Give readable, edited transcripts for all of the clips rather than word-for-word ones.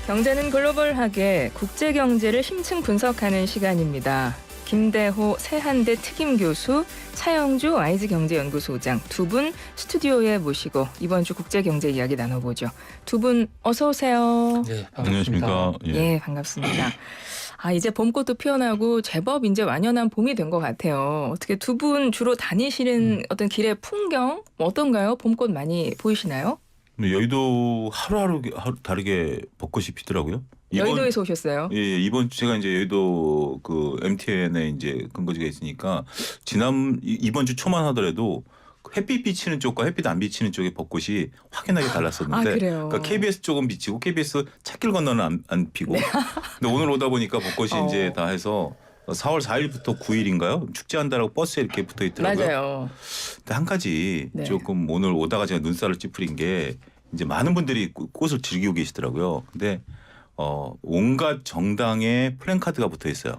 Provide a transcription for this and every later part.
경제는 글로벌하게 국제 경제를 심층 분석하는 시간입니다. 김대호 세한대 특임 교수, 차영주 YG경제연구소장 두 분 스튜디오에 모시고 이번 주 국제 경제 이야기 나눠보죠. 두 분 어서 오세요. 네, 안녕하십니까. 예, 반갑습니다. 이제 봄꽃도 피어나고 제법 이제 완연한 봄이 된 것 같아요. 어떻게 두 분 주로 다니시는 어떤 길의 풍경 어떤가요? 봄꽃 많이 보이시나요? 여의도 하루하루 다르게 벚꽃이 피더라고요. 여의도에서 오셨어요? 예, 이번 주 제가 이제 여의도 그 MTN에 이제 근거지가 있으니까 이번 주 초만 하더라도 햇빛 비치는 쪽과 햇빛 안 비치는 쪽의 벚꽃이 확연하게 달랐었는데, 그래요? 그러니까 KBS 쪽은 비치고 KBS 찻길 건너는 안 피고. 근데 오늘 오다 보니까 벚꽃이 이제 다 해서 4월 4일부터 9일인가요? 축제한다라고 버스에 이렇게 붙어 있더라고요. 맞아요. 근데 한 가지 네. 조금 오늘 오다가 제가 눈살을 찌푸린 게 이제 많은 분들이 꽃을 즐기고 계시더라고요. 근데 온갖 정당의 플랜카드가 붙어 있어요.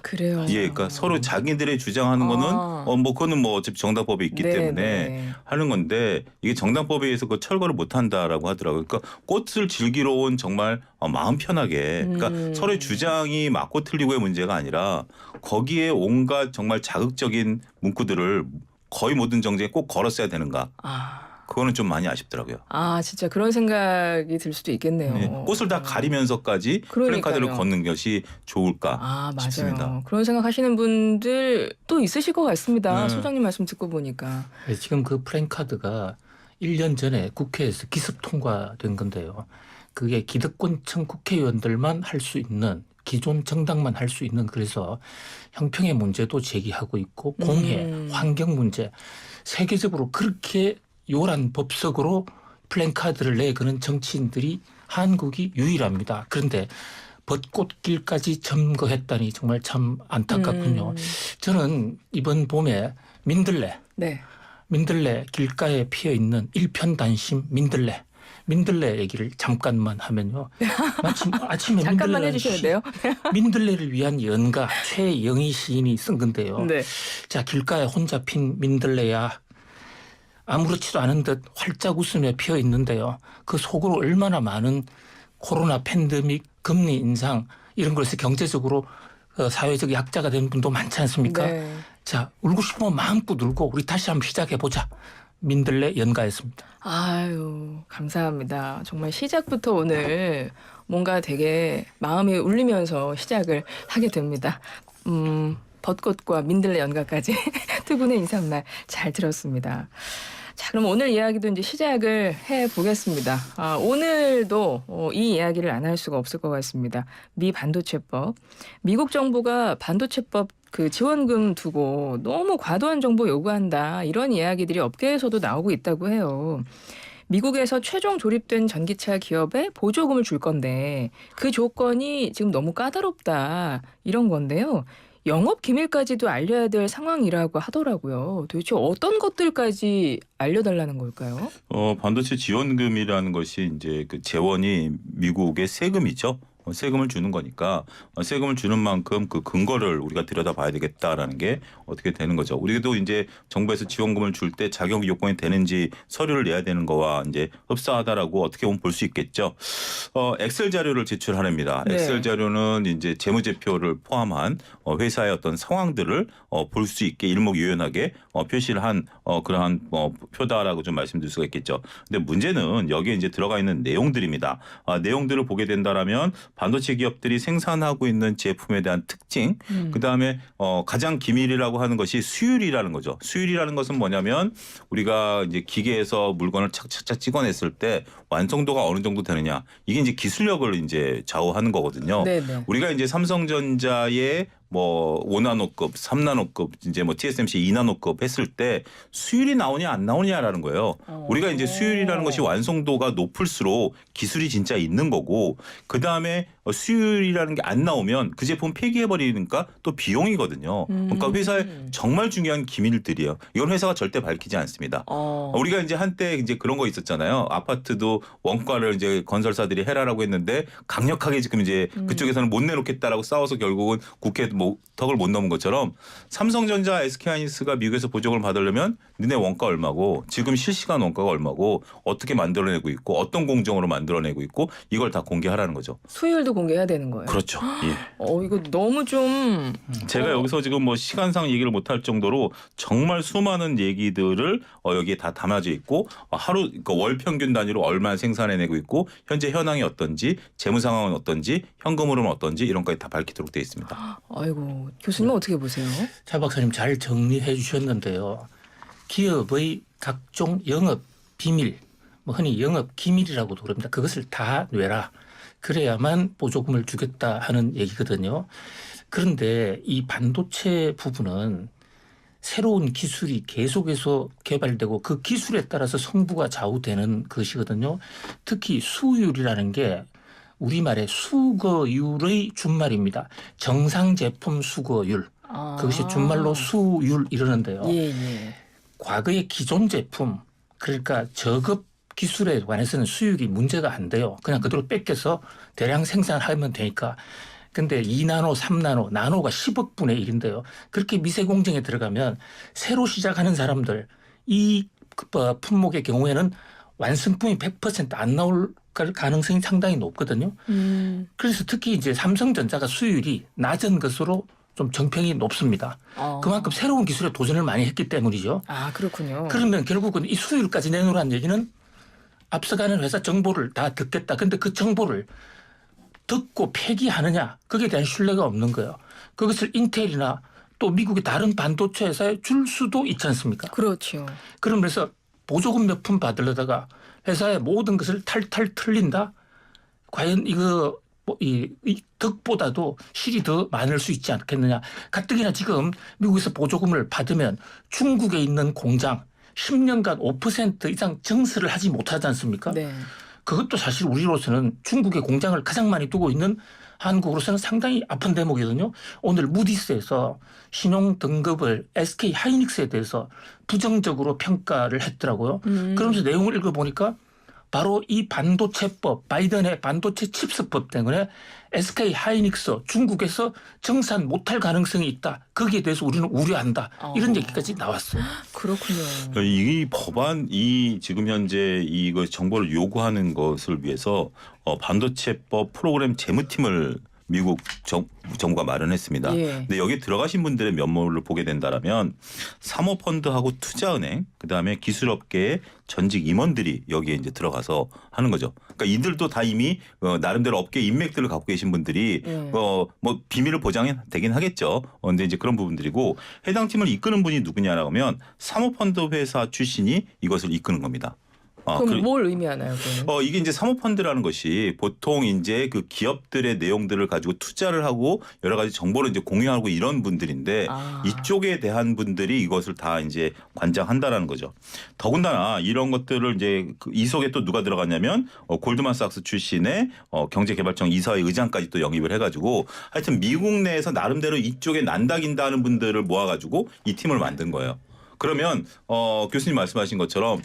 그래요. 예, 그러니까 서로 자기들의 주장하는 거는 뭐 그거는 뭐 어차피 정당법에 있기 네, 때문에 네. 하는 건데 이게 정당법에 의해서 그 철거를 못 한다라고 하더라고요. 그러니까 꽃을 즐기러 온 정말 마음 편하게, 그러니까 서로의 주장이 맞고 틀리고의 문제가 아니라 거기에 온갖 정말 자극적인 문구들을 거의 모든 정쟁에 꼭 걸었어야 되는가? 그거는 좀 많이 아쉽더라고요. 진짜 그런 생각이 들 수도 있겠네요. 네, 꽃을 다 가리면서까지 플랜카드를 걷는 것이 좋을까 맞아요. 싶습니다. 그런 생각하시는 분들 또 있으실 것 같습니다. 네. 소장님 말씀 듣고 보니까. 네, 지금 그 플랜카드가 1년 전에 국회에서 기습 통과된 건데요. 그게 기득권층 국회의원들만 할 수 있는, 기존 정당만 할 수 있는, 그래서 형평의 문제도 제기하고 있고 공해, 환경 문제, 세계적으로 그렇게 요란 법석으로 플랜카드를 내거는 정치인들이 한국이 유일합니다. 그런데 벚꽃길까지 점거했다니 정말 참 안타깝군요. 저는 이번 봄에 민들레 길가에 피어있는 일편단심 민들레 얘기를 잠깐만 하면요. 마침 아침에 잠깐만 해주셔야 돼요. 민들레를 위한 연가 최영희 시인이 쓴 건데요. 네. 자, 길가에 혼자 핀 민들레야, 아무렇지도 않은 듯 활짝 웃으며 피어 있는데요. 그 속으로 얼마나 많은 코로나 팬데믹, 금리 인상 이런 것에서 경제적으로 사회적 약자가 된 분도 많지 않습니까? 네. 자, 울고 싶으면 마음껏 울고 우리 다시 한번 시작해보자. 민들레 연가였습니다. 감사합니다. 정말 시작부터 오늘 뭔가 되게 마음이 울리면서 시작을 하게 됩니다. 벚꽃과 민들레 연가까지 두 분의 인사말 잘 들었습니다. 자, 그럼 오늘 이야기도 이제 시작을 해보겠습니다. 오늘도 이 이야기를 안 할 수가 없을 것 같습니다. 미 반도체법. 미국 정부가 반도체법 그 지원금 두고 너무 과도한 정보 요구한다, 이런 이야기들이 업계에서도 나오고 있다고 해요. 미국에서 최종 조립된 전기차 기업에 보조금을 줄 건데 그 조건이 지금 너무 까다롭다, 이런 건데요. 영업 기밀까지도 알려야 될 상황이라고 하더라고요. 도대체 어떤 것들까지 알려달라는 걸까요? 반도체 지원금이라는 것이 이제 그 재원이 미국의 세금이죠. 세금을 주는 거니까 세금을 주는 만큼 그 근거를 우리가 들여다봐야 되겠다라는 게 어떻게 되는 거죠. 우리도 이제 정부에서 지원금을 줄 때 자격 요건이 되는지 서류를 내야 되는 거와 이제 흡사하다라고 어떻게 보면 볼 수 있겠죠. 엑셀 자료를 제출하랍니다. 네. 엑셀 자료는 이제 재무제표를 포함한 회사의 어떤 상황들을 볼 수 있게 일목요연하게 표시를 한 그러한 표다라고 좀 말씀드릴 수가 있겠죠. 근데 문제는 여기에 이제 들어가 있는 내용들입니다. 내용들을 보게 된다라면 반도체 기업들이 생산하고 있는 제품에 대한 특징, 그다음에 가장 기밀이라고 하는 것이 수율이라는 거죠. 수율이라는 것은 뭐냐면 우리가 이제 기계에서 물건을 착착착 찍어냈을 때 완성도가 어느 정도 되느냐, 이게 이제 기술력을 이제 좌우하는 거거든요. 네네. 우리가 이제 삼성전자의 뭐 5나노급, 3나노급, 이제 뭐 TSMC 2나노급 했을 때 수율이 나오냐 안 나오냐라는 거예요. 우리가 이제 수율이라는 것이 완성도가 높을수록 기술이 진짜 있는 거고, 그 다음에 수율이라는 게 안 나오면 그 제품 폐기해버리니까 또 비용이거든요. 그러니까 회사의 정말 중요한 기밀들이에요. 이건 회사가 절대 밝히지 않습니다. 우리가 이제 한때 이제 그런 거 있었잖아요. 아파트도 원가를 이제 건설사들이 해라라고 했는데 강력하게 지금 이제 그쪽에서는 못 내놓겠다라고 싸워서 결국은 국회 덕을 못 넘은 것처럼 삼성전자, SK하이닉스가 미국에서 보조금을 받으려면 너네 원가 얼마고 지금 실시간 원가가 얼마고 어떻게 만들어내고 있고 어떤 공정으로 만들어내고 있고 이걸 다 공개하라는 거죠. 수율도 공개해야 되는 거예요. 그렇죠. 예. 이거 너무 좀 제가 여기서 지금 뭐 시간상 얘기를 못할 정도로 정말 수많은 얘기들을 여기에 다 담아져 있고 하루 그러니까 월 평균 단위로 얼마나 생산해내고 있고 현재 현황이 어떤지 재무 상황은 어떤지 현금 흐름은 어떤지 이런 것까지 다 밝히도록 되어 있습니다. 아이고 교수님은 어떻게 보세요? 차 박사님 잘 정리해 주셨는데요. 기업의 각종 영업 비밀, 뭐 흔히 영업 기밀이라고도 그럽니다. 그것을 다 뇌라. 그래야만 보조금을 주겠다 하는 얘기거든요. 그런데 이 반도체 부분은 새로운 기술이 계속해서 개발되고 그 기술에 따라서 성부가 좌우되는 것이거든요. 특히 수율이라는 게 우리말의 수거율의 준말입니다. 정상 제품 수거율. 그것이 준말로 수율 이러는데요. 예. 과거의 기존 제품 그러니까 저급 기술에 관해서는 수율이 문제가 안 돼요. 그냥 그대로 뺏겨서 대량 생산하면 되니까. 근데 2나노, 3나노, 나노가 10억 분의 1인데요. 그렇게 미세 공정에 들어가면 새로 시작하는 사람들 이 품목의 경우에는 완성품이 100% 안 나올 가능성이 상당히 높거든요. 그래서 특히 이제 삼성전자가 수율이 낮은 것으로 좀 정평이 높습니다. 그만큼 새로운 기술에 도전을 많이 했기 때문이죠. 아 그렇군요. 그러면 결국은 이 수율까지 내놓으라는 얘기는 앞서가는 회사 정보를 다 듣겠다. 근데 그 정보를 듣고 폐기하느냐 거기에 대한 신뢰가 없는 거예요. 그것을 인텔이나 또 미국의 다른 반도체 회사에 줄 수도 있지 않습니까? 그렇죠. 그러면서 보조금 몇 푼 받으려다가 회사의 모든 것을 탈탈 틀린다? 과연 이거 이 덕보다도 실이 더 많을 수 있지 않겠느냐. 가뜩이나 지금 미국에서 보조금을 받으면 중국에 있는 공장 10년간 5% 이상 증설을 하지 못하지 않습니까? 네. 그것도 사실 우리로서는 중국의 공장을 가장 많이 두고 있는 한국으로서는 상당히 아픈 대목이거든요. 오늘 무디스에서 신용 등급을 SK 하이닉스에 대해서 부정적으로 평가를 했더라고요. 그러면서 내용을 읽어보니까 바로 이 반도체법, 바이든의 반도체 칩스법 때문에 SK 하이닉스 중국에서 정산 못할 가능성이 있다. 거기에 대해서 우리는 우려한다. 이런 얘기까지 나왔어요. 그렇군요. 이 법안이 지금 현재 이거 정보를 요구하는 것을 위해서 반도체법 프로그램 재무팀을 미국 정부가 마련했습니다. 예. 근데 여기 들어가신 분들의 면모를 보게 된다라면 사모펀드하고 투자은행 그다음에 기술업계의 전직 임원들이 여기에 이제 들어가서 하는 거죠. 그러니까 이들도 다 이미 나름대로 업계 인맥들을 갖고 계신 분들이 뭐 비밀을 보장이 되긴 하겠죠. 근데 이제 그런 부분들이고 해당 팀을 이끄는 분이 누구냐라고 하면 사모펀드 회사 출신이 이것을 이끄는 겁니다. 그럼 뭘 의미하나요? 그거는? 이게 이제 사모펀드라는 것이 보통 이제 그 기업들의 내용들을 가지고 투자를 하고 여러 가지 정보를 이제 공유하고 이런 분들인데 이쪽에 대한 분들이 이것을 다 이제 관장한다라는 거죠. 더군다나 이런 것들을 이제 이 속에 또 누가 들어갔냐면 골드만삭스 출신의 경제개발청 이사회 의장까지 또 영입을 해가지고 하여튼 미국 내에서 나름대로 이쪽에 난다긴다 하는 분들을 모아가지고 이 팀을 만든 거예요. 그러면 교수님 말씀하신 것처럼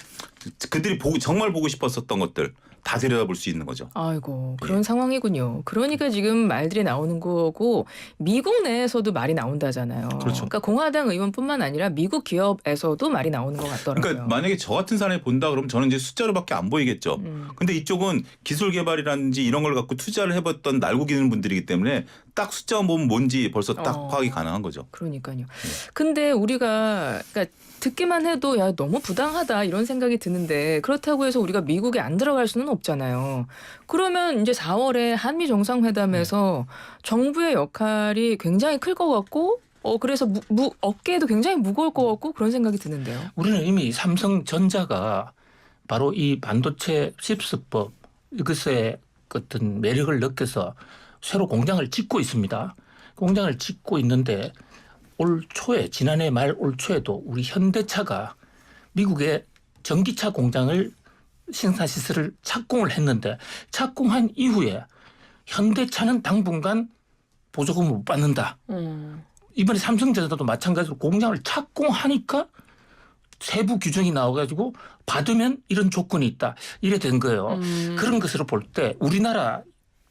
그들이 정말 보고 싶었었던 것들 다 들여다볼 수 있는 거죠. 아이고 그런 상황이군요. 그러니까 지금 말들이 나오는 거고 미국 내에서도 말이 나온다잖아요. 그렇죠. 그러니까 공화당 의원뿐만 아니라 미국 기업에서도 말이 나오는 것 같더라고요. 그러니까 만약에 저 같은 사람이 본다 그러면 저는 이제 숫자로밖에 안 보이겠죠. 근데 이쪽은 기술 개발이라든지 이런 걸 갖고 투자를 해봤던 날고 기는 분들이기 때문에 딱 숫자만 보면 뭔지 벌써 딱 파악이 가능한 거죠. 그러니까요. 근데 우리가 그러니까 듣기만 해도 야 너무 부당하다 이런 생각이 드는데 그렇다고 해서 우리가 미국에 안 들어갈 수는 없잖아요. 그러면 이제 4월에 한미 정상회담에서 정부의 역할이 굉장히 클 것 같고 그래서 어깨에도 굉장히 무거울 것 같고 그런 생각이 드는데요. 우리는 이미 삼성전자가 바로 이 반도체 칩스법 이것의 어떤 매력을 느껴서 새로 공장을 짓고 있습니다. 공장을 짓고 있는데 올 초에 지난해 말 올 초에도 우리 현대차가 미국의 전기차 공장을 생산 시설을 착공을 했는데 착공한 이후에 현대차는 당분간 보조금을 못 받는다. 이번에 삼성전자도 마찬가지로 공장을 착공하니까 세부 규정이 나와가지고 받으면 이런 조건이 있다. 이래 된 거예요. 그런 것으로 볼 때 우리나라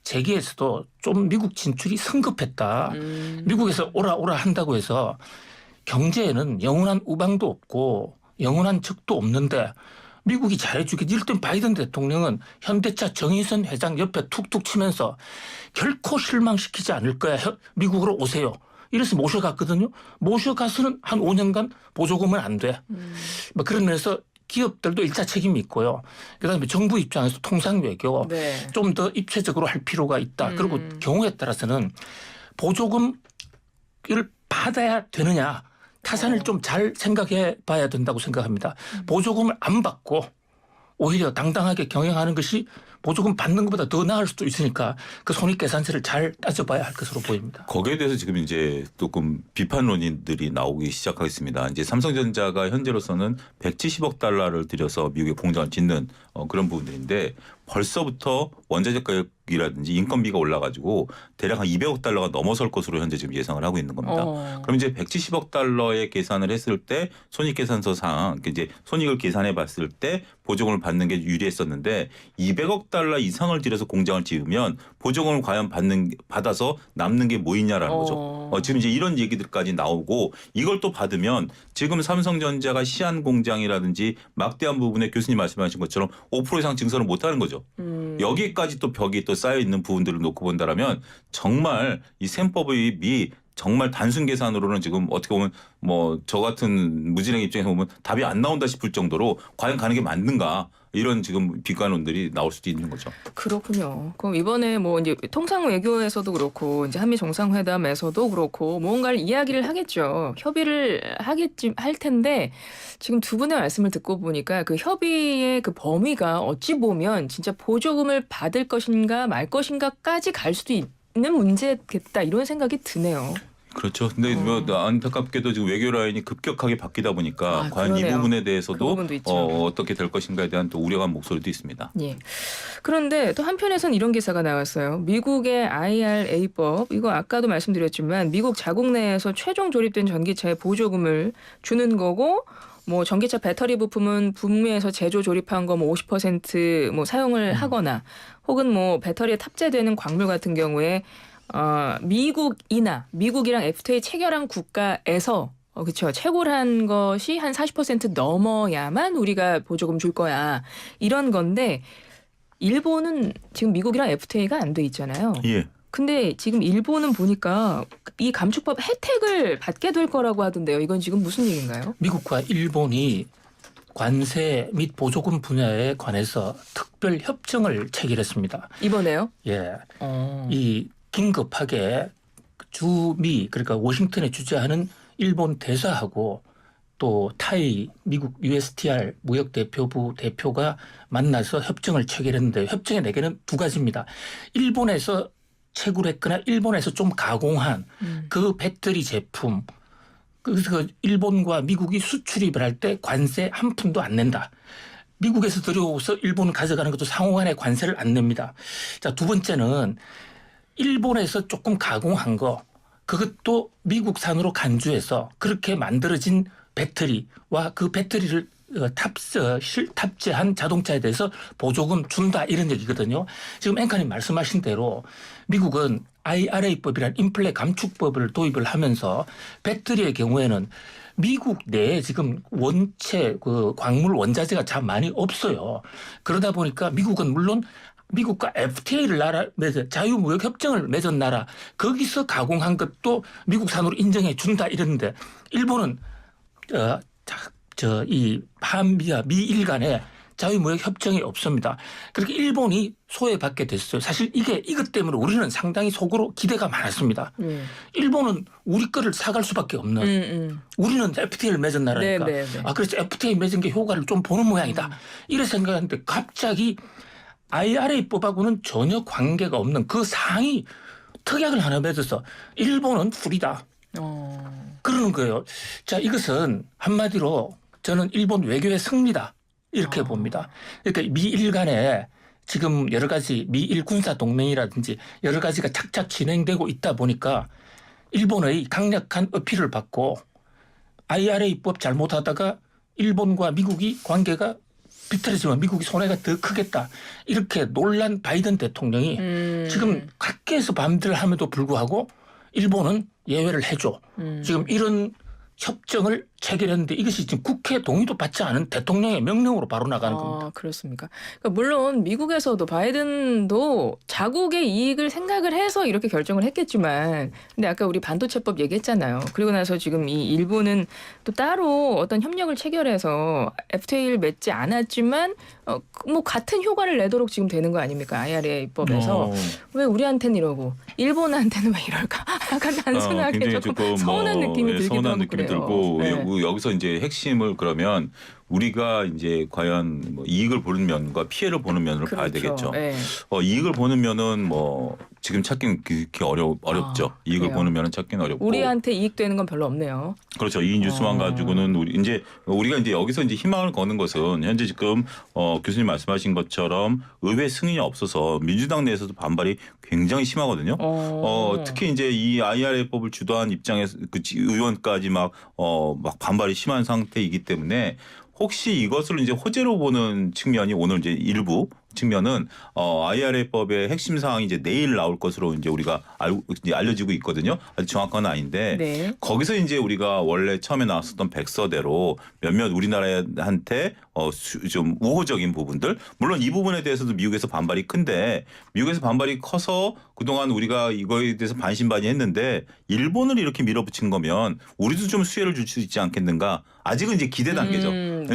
재계에서도 좀 미국 진출이 성급했다. 미국에서 오라 한다고 해서 경제에는 영원한 우방도 없고 영원한 적도 없는데 미국이 잘해주겠지. 이럴 땐 바이든 대통령은 현대차 정의선 회장 옆에 툭툭 치면서 결코 실망시키지 않을 거야. 미국으로 오세요. 이래서 모셔갔거든요. 모셔가서는 한 5년간 보조금은 안 돼. 뭐 그런 면에서 기업들도 일차 책임이 있고요. 그다음에 정부 입장에서 통상 외교 네. 좀 더 입체적으로 할 필요가 있다. 그리고 경우에 따라서는 보조금을 받아야 되느냐. 타산을 좀 잘 생각해 봐야 된다고 생각합니다. 보조금을 안 받고 오히려 당당하게 경영하는 것이 보조금 받는 것보다 더 나을 수도 있으니까 그 손익계산서를 잘 따져봐야 할 것으로 보입니다. 거기에 대해서 지금 이제 조금 비판론인들이 나오기 시작하겠습니다. 이제 삼성전자가 현재로서는 170억 달러를 들여서 미국에 공장을 짓는 그런 부분들인데 벌써부터 원자재 가격이라든지 인건비가 올라가지고 대략 한 200억 달러가 넘어설 것으로 현재 지금 예상을 하고 있는 겁니다. 그럼 이제 170억 달러의 계산을 했을 때 손익계산서상 이제 손익을 계산해 봤을 때 보조금을 받는 게 유리했었는데 200억 달러 이상을 들여서 공장을 지으면 보조금을 과연 받아서 남는 게 뭐 있냐라는 거죠. 지금 이제 이런 얘기들까지 나오고 이걸 또 받으면 지금 삼성전자가 시안 공장이라든지 막대한 부분에 교수님 말씀하신 것처럼 5% 이상 증설을 못하는 거죠. 여기까지 또 벽이 또 쌓여 있는 부분들을 놓고 본다라면 정말 이 셈법이 정말 단순 계산으로는 지금 어떻게 보면 뭐 저 같은 무진행 입장에서 보면 답이 안 나온다 싶을 정도로 과연 가는 게 맞는가 이런 지금 비관론들이 나올 수도 있는 거죠. 그렇군요. 그럼 이번에 뭐 이제 통상 외교에서도 그렇고 이제 한미 정상회담에서도 그렇고 뭔가를 이야기를 하겠죠. 협의를 할 텐데 지금 두 분의 말씀을 듣고 보니까 그 협의의 그 범위가 어찌 보면 진짜 보조금을 받을 것인가 말 것인가까지 갈 수도 있는 문제겠다 이런 생각이 드네요. 그렇죠. 근데 뭐 안타깝게도 지금 외교 라인이 급격하게 바뀌다 보니까 과연 그러네요. 이 부분에 그 대해서도 부분도 있죠. 어떻게 될 것인가에 대한 또 우려한 목소리도 있습니다. 예. 그런데 또 한편에선 이런 기사가 나왔어요. 미국의 IRA법 이거 아까도 말씀드렸지만 미국 자국 내에서 최종 조립된 전기차에 보조금을 주는 거고 뭐 전기차 배터리 부품은 북미에서 제조 조립한 거 뭐 50% 사용을 하거나 혹은 뭐 배터리에 탑재되는 광물 같은 경우에 미국이랑 FTA 체결한 국가에서 그렇죠. 채굴한 것이 한 40% 넘어야만 우리가 보조금 줄 거야. 이런 건데 일본은 지금 미국이랑 FTA가 안 돼 있잖아요. 예. 근데 지금 일본은 보니까 이 감축법 혜택을 받게 될 거라고 하던데요. 이건 지금 무슨 얘기인가요? 미국과 일본이 관세 및 보조금 분야에 관해서 특별 협정을 체결했습니다. 이번에요? 예. 이 긴급하게 주미 그러니까 워싱턴에 주재하는 일본 대사하고 또 타이 미국 USTR 무역대표부 대표가 만나서 협정을 체결했는데 협정의 내용은 두 가지입니다. 일본에서 채굴했거나 일본에서 좀 가공한 그 배터리 제품 그래서 일본과 미국이 수출입을 할 때 관세 한 푼도 안 낸다. 미국에서 들여오서 일본 가져가는 것도 상호간에 관세를 안 냅니다. 자, 두 번째는 일본에서 조금 가공한 거 그것도 미국산으로 간주해서 그렇게 만들어진 배터리와 그 배터리를 탑재한 자동차에 대해서 보조금 준다 이런 얘기거든요. 지금 앵커님 말씀하신 대로 미국은 IRA법이란 인플레 감축법을 도입을 하면서 배터리의 경우에는 미국 내에 지금 원체 그 광물 원자재가 참 많이 없어요. 그러다 보니까 미국은 물론 미국과 FTA를 맺은 자유무역 협정을 맺은 나라 거기서 가공한 것도 미국산으로 인정해 준다 이랬는데 일본은 이 한미와 미일 간에 자유무역 협정이 없습니다. 그렇게 일본이 소외받게 됐어요. 사실 이것 때문에 우리는 상당히 속으로 기대가 많았습니다. 일본은 우리 거를 사갈 수밖에 없는 우리는 FTA를 맺은 나라니까. 그래서 FTA 맺은 게 효과를 좀 보는 모양이다. 이렇게 생각했는데 갑자기 IRA법하고는 전혀 관계가 없는 그 상위 특약을 하나 맺어서 일본은 풀이다. 그러는 거예요. 자, 이것은 한마디로 저는 일본 외교의 승리다. 이렇게 봅니다. 그러니까 미일 간에 지금 여러 가지 미일 군사 동맹이라든지 여러 가지가 착착 진행되고 있다 보니까 일본의 강력한 어필을 받고 IRA법 잘못하다가 일본과 미국이 관계가 비틀어지면 미국이 손해가 더 크겠다. 이렇게 놀란 바이든 대통령이 지금 각계에서 반대를 함에도 불구하고 일본은 예외를 해줘. 지금 이런 협정을 체결했는데 이것이 지금 국회 동의도 받지 않은 대통령의 명령으로 바로 나가는 겁니다. 그렇습니까? 그러니까 물론 미국에서도 바이든도 자국의 이익을 생각을 해서 이렇게 결정을 했겠지만, 근데 아까 우리 반도체법 얘기했잖아요. 그리고 나서 지금 이 일본은 또 따로 어떤 협력을 체결해서 FTA를 맺지 않았지만 뭐 같은 효과를 내도록 지금 되는 거 아닙니까? IRA법에서. 왜 우리한테는 이러고 일본한테는 왜 이럴까? 약간 단순하게 굉장히 조금 서운한 느낌이 들기도 서운한 하고 느낌이 그래요. 들고 네. 여기서 이제 핵심을 그러면 우리가 이제 과연 뭐 이익을 보는 면과 피해를 보는 면을 봐야 되겠죠. 네. 이익을 보는 면은 뭐 지금 찾기는 어렵죠. 이익을 그래요. 보는 면은 찾기는 어렵고. 우리한테 이익되는 건 별로 없네요. 그렇죠. 이 뉴스만 가지고는 우리가 이제 여기서 이제 희망을 거는 것은 현재 지금 교수님 말씀하신 것처럼 의회 승인이 없어서 민주당 내에서도 반발이 굉장히 심하거든요. 특히 이제 이 IRA법을 주도한 입장에서 그 의원까지 막 반발이 심한 상태이기 때문에 혹시 이것을 이제 호재로 보는 측면이 오늘 이제 일부 측면은 IRA법의 핵심 사항이 이제 내일 나올 것으로 이제 우리가 알려지고 있거든요. 아주 정확한 건 아닌데 네. 거기서 이제 우리가 원래 처음에 나왔었던 백서대로 몇몇 우리나라한테 좀 우호적인 부분들, 물론 이 부분에 대해서도 미국에서 반발이 큰데 미국에서 반발이 커서 그동안 우리가 이거에 대해서 반신반의했는데 일본을 이렇게 밀어붙인 거면 우리도 좀 수혜를 줄 수 있지 않겠는가? 아직은 이제 기대 단계죠. 네.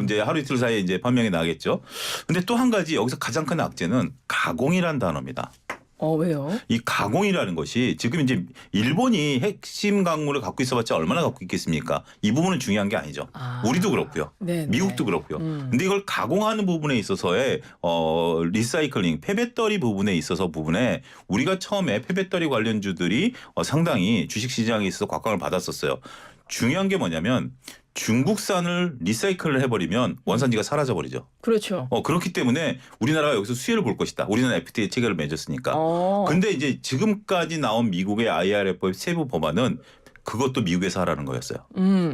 이제 하루 이틀 사이에 이제 판명이 나겠죠. 근데 또 한 가지 여기서 가장 큰 악재는 가공이라는 단어입니다. 왜요? 이 가공이라는 것이 지금 이제 일본이 핵심 강물을 갖고 있어봤자 얼마나 갖고 있겠습니까? 이 부분은 중요한 게 아니죠. 우리도 그렇고요. 네, 미국도 그렇고요. 근데 이걸 가공하는 부분에 있어서의 리사이클링, 폐배터리 부분에 우리가 처음에 폐배터리 관련주들이 상당히 주식시장에 있어서 곽광을 받았었어요. 중요한 게 뭐냐면 중국산을 리사이클을 해버리면 원산지가 사라져버리죠. 그렇죠. 그렇기 때문에 우리나라가 여기서 수혜를 볼 것이다. 우리는 FTA 체결을 맺었으니까. 근데 이제 지금까지 나온 미국의 IRA법 세부 법안은 그것도 미국에서 하라는 거였어요.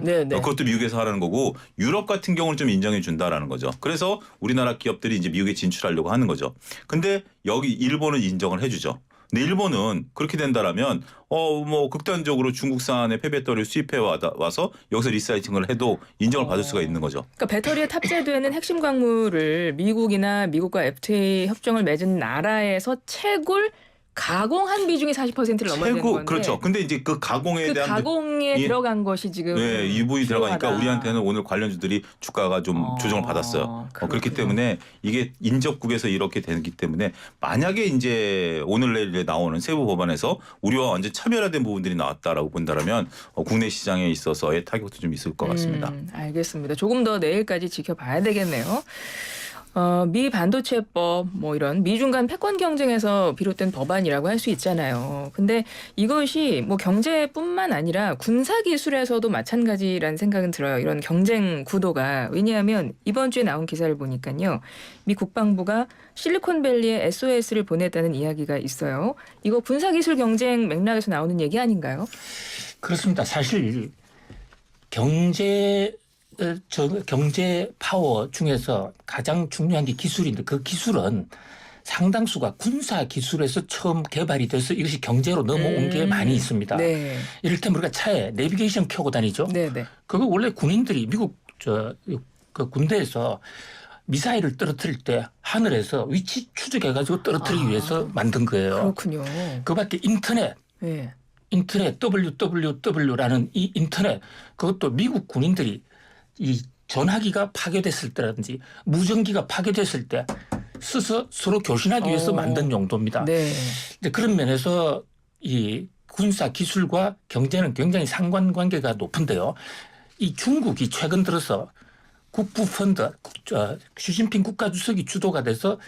네. 그것도 미국에서 하라는 거고 유럽 같은 경우는 좀 인정해 준다라는 거죠. 그래서 우리나라 기업들이 이제 미국에 진출하려고 하는 거죠. 근데 여기 일본은 인정을 해주죠. 근데 일본은 그렇게 된다라면 뭐 극단적으로 중국산의 폐배터리를 수입해 와서 여기서 리사이클을 해도 인정을 받을 수가 있는 거죠. 그러니까 배터리에 탑재되는 핵심 광물을 미국과 FTA 협정을 맺은 나라에서 채굴 가공한 비중이 40%를 넘어야 되는 건데. 그렇죠. 근데 이제 그 가공에 대한 가공에 들어간 것이 지금 이 부분이 들어가니까 필요하다. 우리한테는 오늘 관련주들이 주가가 좀 조정을 받았어요. 그렇기 때문에 이게 인접국에서 이렇게 되기 때문에 만약에 이제 오늘 내일 나오는 세부 법안에서 우리와 완전 차별화된 부분들이 나왔다라고 본다라면 국내 시장에 있어서의 타격도 좀 있을 것 같습니다. 알겠습니다. 조금 더 내일까지 지켜봐야 되겠네요. 미 반도체법 뭐 이런 미중 간 패권 경쟁에서 비롯된 법안이라고 할 수 있잖아요. 근데 이것이 뭐 경제뿐만 아니라 군사 기술에서도 마찬가지라는 생각은 들어요. 이런 경쟁 구도가. 왜냐하면 이번 주에 나온 기사를 보니까요. 미 국방부가 실리콘밸리에 SOS를 보냈다는 이야기가 있어요. 이거 군사 기술 경쟁 맥락에서 나오는 얘기 아닌가요? 그렇습니다. 사실 경제 파워 중에서 가장 중요한 게 기술인데 그 기술은 상당수가 군사 기술에서 처음 개발이 돼서 이것이 경제로 넘어온 게 많이 있습니다. 네. 이를테면 우리가 차에 내비게이션 켜고 다니죠. 네. 그거 원래 군인들이 미국 그 군대에서 미사일을 떨어뜨릴 때 하늘에서 위치 추적해가지고 떨어뜨리기 위해서 만든 거예요. 그렇군요. 그밖에 인터넷 WWW라는 이 인터넷 그것도 미국 군인들이 이 전화기가 파괴됐을 때라든지 무전기가 파괴됐을 때 써서 서로 교신하기 위해서 만든 용도입니다. 네. 이제 그런 면에서 이 군사 기술과 경제는 굉장히 상관관계가 높은데요. 이 중국이 최근 들어서 국부 펀드, 시진핑 국가주석이 주도가 돼서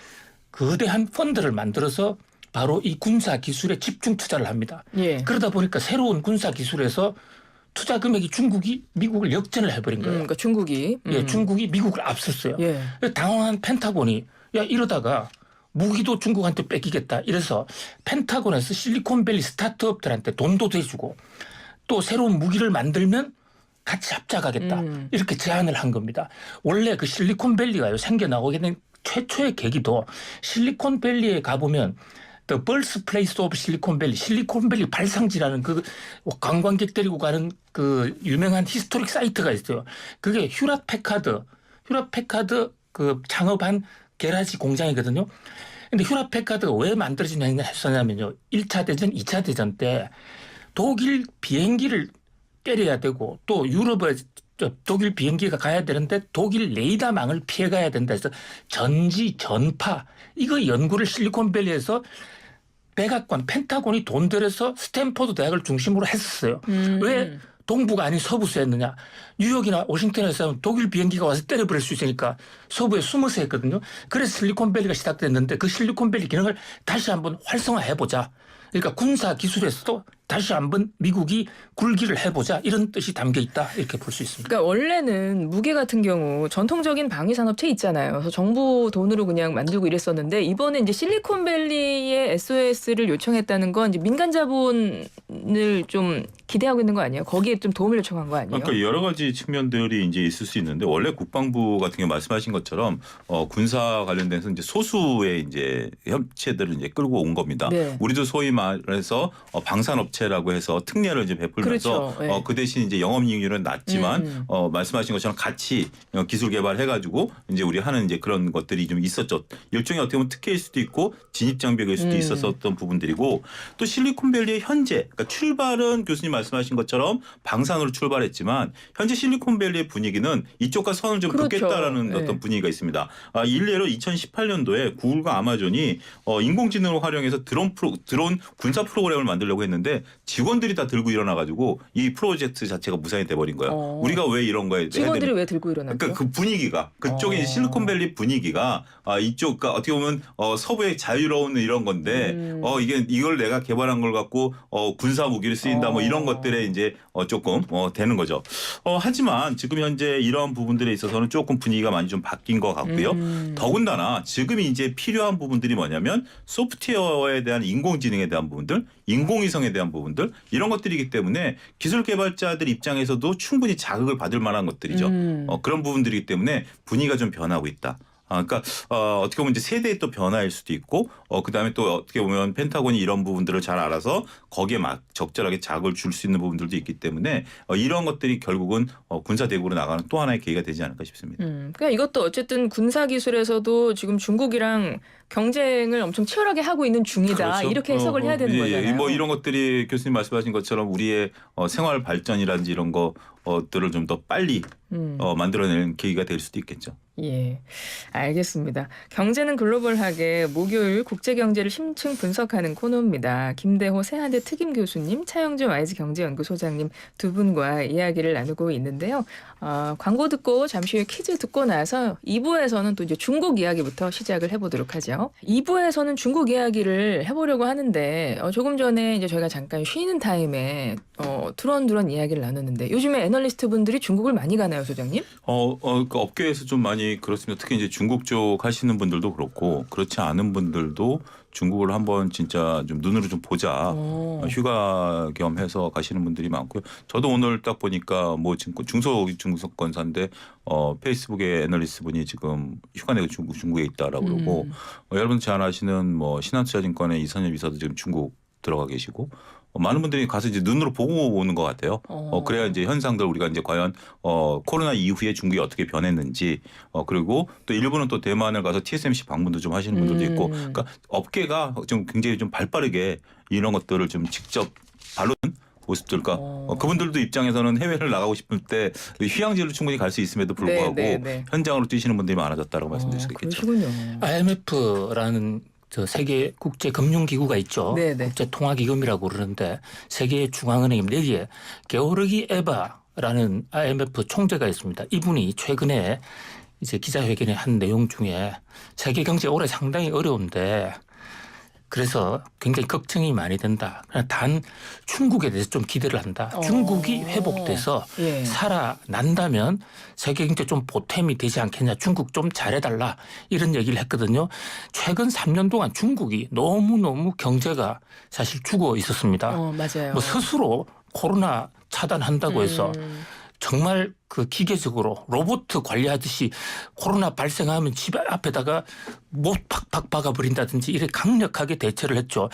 거대한 펀드를 만들어서 바로 이 군사 기술에 집중 투자를 합니다. 예. 그러다 보니까 새로운 군사 기술에서 투자 금액이 중국이 미국을 역전을 해버린 거예요. 그러니까 중국이. 예, 중국이 미국을 앞섰어요. 예. 당황한 펜타곤이 이러다가 무기도 중국한테 뺏기겠다. 이래서 펜타곤에서 실리콘밸리 스타트업들한테 돈도 대주고 또 새로운 무기를 만들면 같이 합작하겠다. 이렇게 제안을 한 겁니다. 원래 그 실리콘밸리가 생겨나오게 된 최초의 계기도 실리콘밸리에 가보면 The Birthplace of 실리콘밸리, 실리콘밸리 발상지라는 그 관광객 데리고 가는 그 유명한 히스토릭 사이트가 있어요. 그게 휴랏 패카드 그 창업한 게라지 공장이거든요. 근데 휴랏 패카드가 왜 만들어지냐면요. 1차 대전, 2차 대전 때 독일 비행기를 때려야 되고 또 유럽에 독일 비행기가 가야 되는데 독일 레이더망을 피해가야 된다 해서 전지, 전파 이거 연구를 실리콘밸리에서 백악관, 펜타곤이 돈 들여서 스탠포드 대학을 중심으로 했었어요. 왜 동부가 아닌 서부서 했느냐. 뉴욕이나 워싱턴에서 하면 독일 비행기가 와서 때려버릴 수 있으니까 서부에 숨어서 했거든요. 그래서 실리콘밸리가 시작됐는데 그 실리콘밸리 기능을 다시 한번 활성화해보자. 그러니까 군사 기술에서도 다시 한번 미국이 굴기를 해보자 이런 뜻이 담겨 있다 이렇게 볼 수 있습니다. 그러니까 원래는 무기 같은 경우 전통적인 방위 산업체 있잖아요. 그래서 정부 돈으로 그냥 만들고 이랬었는데 이번에 이제 실리콘밸리의 SOS를 요청했다는 건 이제 민간 자본을 좀 기대하고 있는 거 아니에요? 거기에 좀 도움을 요청한 거 아니에요? 그러니까 여러 가지 측면들이 이제 있을 수 있는데 원래 국방부 같은 경우 말씀하신 것처럼 군사 관련돼서 이제 소수의 이제 협체들을 이제 끌고 온 겁니다. 네. 우리도 소위 말해서 방산업체라고 해서 특례를 이제 베풀면서 그렇죠. 네. 그 대신 이제 영업이익률은 낮지만 말씀하신 것처럼 같이 기술 개발해가지고 이제 우리 하는 이제 그런 것들이 좀 있었죠. 일종의 어떻게 보면 특혜일 수도 있고 진입 장벽일 수도 있었던 부분들이고 또 실리콘밸리의 현재 그러니까 출발은 교수님 말씀하신 것처럼 방산으로 출발했지만 현재 실리콘밸리의 분위기는 이쪽과 선을 좀 그렇죠. 긋겠다라는 네. 어떤 분위기가 있습니다. 일례로 2018년도에 구글과 아마존이 인공지능을 활용해서 드론 군사 프로그램을 만들려고 했는데 직원들이 다 들고 일어나가지고 이 프로젝트 자체가 무산이 돼버린 거예요. 우리가 왜 이런 거에 직원들이 왜 들고 일어났죠? 그러니까 그 분위기가 그쪽에 실리콘밸리 분위기가 이쪽 그러니까 어떻게 보면 서부의 자유로운 이런 건데 이걸 내가 개발한 걸 갖고 군사 무기를 쓰인다 뭐 이런 것들에 이제 조금 되는 거죠. 하지만 지금 현재 이런 부분들에 있어서는 조금 분위기가 많이 좀 바뀐 것 같고요. 더군다나 지금 이제 필요한 부분들이 뭐냐면 소프트웨어에 대한 인공지능에 대한 부분들, 인공위성에 대한 부분들 이런 것들이기 때문에 기술 개발자들 입장에서도 충분히 자극을 받을 만한 것들이죠. 그런 부분들이기 때문에 분위기가 좀 변하고 있다. 그러니까 어떻게 보면 이제 세대의 또 변화일 수도 있고 그다음에 또 어떻게 보면 펜타곤이 이런 부분들을 잘 알아서 거기에 막 적절하게 자극을 줄 수 있는 부분들도 있기 때문에 이런 것들이 결국은 군사 대국으로 나가는 또 하나의 계기가 되지 않을까 싶습니다. 그러니까 이것도 어쨌든 군사 기술에서도 지금 중국이랑 경쟁을 엄청 치열하게 하고 있는 중이다. 그렇죠. 이렇게 해석을 해야 되는 거잖아요. 뭐 이런 것들이 교수님 말씀하신 것처럼 우리의 생활 발전이라든지 이런 것들을 좀 더 빨리 만들어내는 계기가 될 수도 있겠죠. 예, 알겠습니다. 경제는 글로벌하게 목요일 국제경제를 심층 분석하는 코너입니다. 김대호 세한대 특임 교수님, 차영준 와이즈 경제연구소장님 두 분과 이야기를 나누고 있는데요. 광고 듣고 잠시 후에 퀴즈 듣고 나서 2부에서는 또 이제 중국 이야기부터 시작을 해보도록 하죠. 2부에서는 중국 이야기를 해보려고 하는데 조금 전에 이제 저희가 잠깐 쉬는 타임에 두런두런 이야기를 나눴는데 요즘에 애널리스트 분들이 중국을 많이 가나요, 소장님? 그 업계에서 좀 많이 그렇습니다. 특히 이제 중국 쪽 하시는 분들도 그렇고 그렇지 않은 분들도 중국을 한번 진짜 좀 눈으로 좀 보자. 휴가 겸 해서 가시는 분들이 많고요. 저도 오늘 딱 보니까 뭐 중소건사인데 페이스북에 애널리스트 분이 지금 휴가 내고 중국에 있다라고 그러고 여러분 잘 아시는 뭐 신한투자증권의 이선엽 이사도 지금 중국 들어가 계시고 많은 분들이 가서 이제 눈으로 보고 오는 것 같아요. 그래야 이제 현상들 우리가 이제 과연 코로나 이후에 중국이 어떻게 변했는지 그리고 또 일부는 또 대만을 가서 TSMC 방문도 좀 하시는 분들도 있고 그러니까 업계가 좀 굉장히 좀 발빠르게 이런 것들을 좀 직접 바로는 모습들, 그러니까 그분들도 입장에서는 해외를 나가고 싶을 때 휴양지로 충분히 갈 수 있음에도 불구하고 현장으로 뛰시는 분들이 많아졌다고 말씀드릴 수 있겠죠. 그러시군요. IMF라는 저 세계 국제 금융 기구가 있죠. 네네. 국제 통화 기금이라고 그러는데 세계 중앙은행 내지에 게오르기 에바라는 IMF 총재가 있습니다. 이분이 최근에 이제 기자회견에 한 내용 중에 세계 경제 올해 상당히 어려운데 그래서 굉장히 걱정이 많이 된다. 단 중국에 대해서 좀 기대를 한다. 중국이 회복돼서 살아난다면 세계 경제 좀 보탬이 되지 않겠냐. 중국 좀 잘해달라. 이런 얘기를 했거든요. 최근 3년 동안 중국이 너무너무 경제가 사실 죽어 있었습니다. 맞아요. 뭐 스스로 코로나 차단한다고 해서 정말 그 기계적으로 로봇 관리하듯이 코로나 발생하면 집 앞에다가 못 팍팍 박아버린다든지 이렇게 강력하게 대처를 했죠.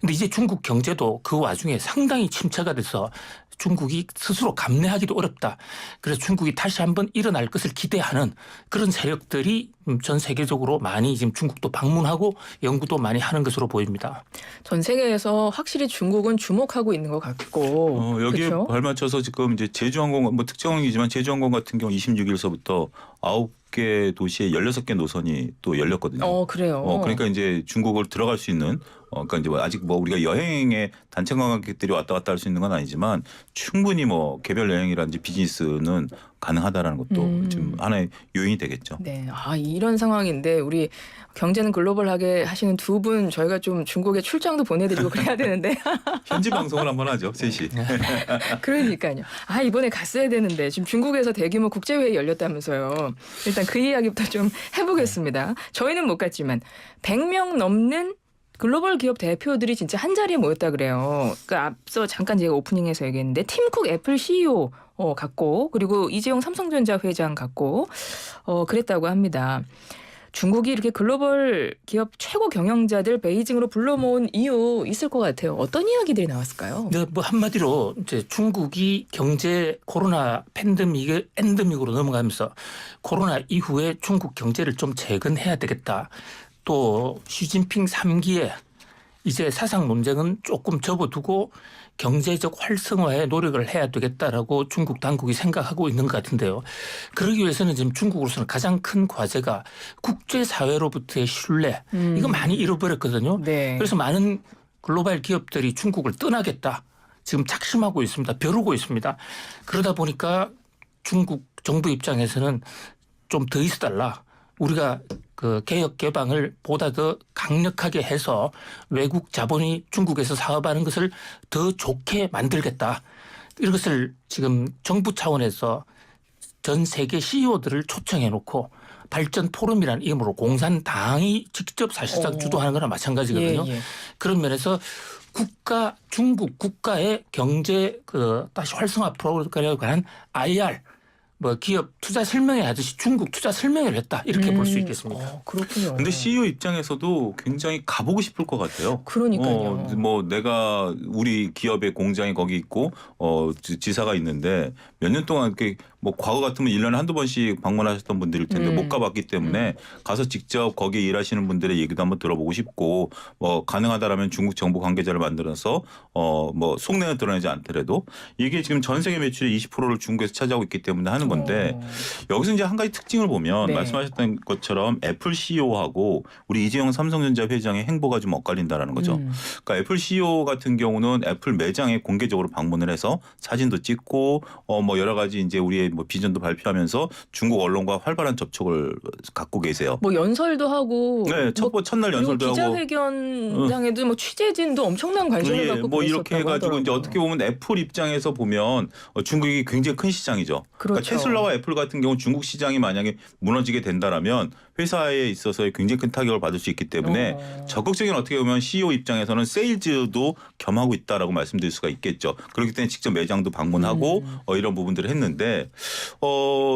근데 이제 중국 경제도 그 와중에 상당히 침체가 돼서 중국이 스스로 감내하기도 어렵다. 그래서 중국이 다시 한번 일어날 것을 기대하는 그런 세력들이 전 세계적으로 많이 지금 중국도 방문하고 연구도 많이 하는 것으로 보입니다. 전 세계에서 확실히 중국은 주목하고 있는 것 같고. 여기에 그렇죠? 발맞춰서 지금 이제 제주항공 뭐 특정이지만 제주항공 같은 경우 26일서부터 9개 도시에 16개 노선이 또 열렸거든요. 그래요. 그러니까 이제 중국을 들어갈 수 있는 그러니까 이제 뭐 아직 뭐 우리가 여행에 단체 관광객들이 왔다 갔다 할 수 있는 건 아니지만 충분히 뭐 개별 여행이라든지 비즈니스는 가능하다라는 것도 지금 하나의 요인이 되겠죠. 네, 이런 상황인데 우리 경제는 글로벌하게 하시는 두 분 저희가 좀 중국에 출장도 보내드리고 그래야 되는데. 현지 방송을 한번 하죠, 셋이. 그러니까요. 이번에 갔어야 되는데 지금 중국에서 대규모 국제회의 열렸다면서요. 일단 그 이야기부터 좀 해보겠습니다. 저희는 못 갔지만 100명 넘는 글로벌 기업 대표들이 진짜 한 자리에 모였다 그래요. 그러니까 앞서 잠깐 제가 오프닝에서 얘기했는데 팀쿡 애플 CEO 갔고 그리고 이재용 삼성전자 회장 갔고 그랬다고 합니다. 중국이 이렇게 글로벌 기업 최고 경영자들 베이징으로 불러 모은 이유 있을 것 같아요. 어떤 이야기들이 나왔을까요? 네, 뭐 한마디로 이제 중국이 경제 코로나 팬데믹을 엔데믹으로 넘어가면서 코로나 이후에 중국 경제를 좀 재건해야 되겠다. 또 시진핑 3기에 이제 사상 논쟁은 조금 접어두고 경제적 활성화에 노력을 해야 되겠다라고 중국 당국이 생각하고 있는 것 같은데요. 그러기 위해서는 지금 중국으로서는 가장 큰 과제가 국제사회로부터의 신뢰. 이거 많이 잃어버렸거든요. 네. 그래서 많은 글로벌 기업들이 중국을 떠나겠다. 지금 작심하고 있습니다. 벼르고 있습니다. 그러다 보니까 중국 정부 입장에서는 좀 더 있어달라. 우리가 그 개혁 개방을 보다 더 강력하게 해서 외국 자본이 중국에서 사업하는 것을 더 좋게 만들겠다. 이것을 지금 정부 차원에서 전 세계 CEO들을 초청해 놓고 발전 포럼이라는 이름으로 공산당이 직접 사실상 주도하는 거나 마찬가지거든요. 예. 그런 면에서 중국 국가의 경제 다시 활성화 프로그램에 관한 IR 뭐 기업 투자 설명회 하듯이 중국 투자 설명회를 했다 이렇게 볼 수 있겠습니다. 그렇군요. 근데 CEO 입장에서도 굉장히 가보고 싶을 것 같아요. 그러니까요. 뭐 내가 우리 기업의 공장이 거기 있고 지사가 있는데 몇 년 동안 이렇게 뭐 과거 같으면 1년에 한두 번씩 방문하셨던 분들일 텐데 못 가봤기 때문에 가서 직접 거기 일하시는 분들의 얘기도 한번 들어보고 싶고 뭐 가능하다라면 중국 정부 관계자를 만들어서 뭐 속내는 드러내지 않더라도 이게 지금 전 세계 매출의 20%를 중국에서 차지하고 있기 때문에 하는 건데 여기서 이제 한 가지 특징을 보면 네. 말씀하셨던 것처럼 애플 CEO하고 우리 이재용 삼성전자 회장의 행보가 좀 엇갈린다라는 거죠. 그러니까 애플 CEO 같은 경우는 애플 매장에 공개적으로 방문을 해서 사진도 찍고 뭐 여러 가지 이제 우리의 뭐 비전도 발표하면서 중국 언론과 활발한 접촉을 갖고 계세요. 뭐 연설도 하고. 네, 첫날 연설도 하고. 기자회견장에도 뭐 취재진도 엄청난 관심을 갖고 뭐 이렇게 그랬었다고 해가지고 이제 하더라고요. 어떻게 보면 애플 입장에서 보면 중국이 굉장히 큰 시장이죠. 그렇죠. 그러니까 테슬라와 애플 같은 경우 중국 시장이 만약에 무너지게 된다라면 회사에 있어서 굉장히 큰 타격을 받을 수 있기 때문에 적극적인 어떻게 보면 CEO 입장에서는 세일즈도 겸하고 있다라고 말씀드릴 수가 있겠죠. 그렇기 때문에 직접 매장도 방문하고 이런 부분들을 했는데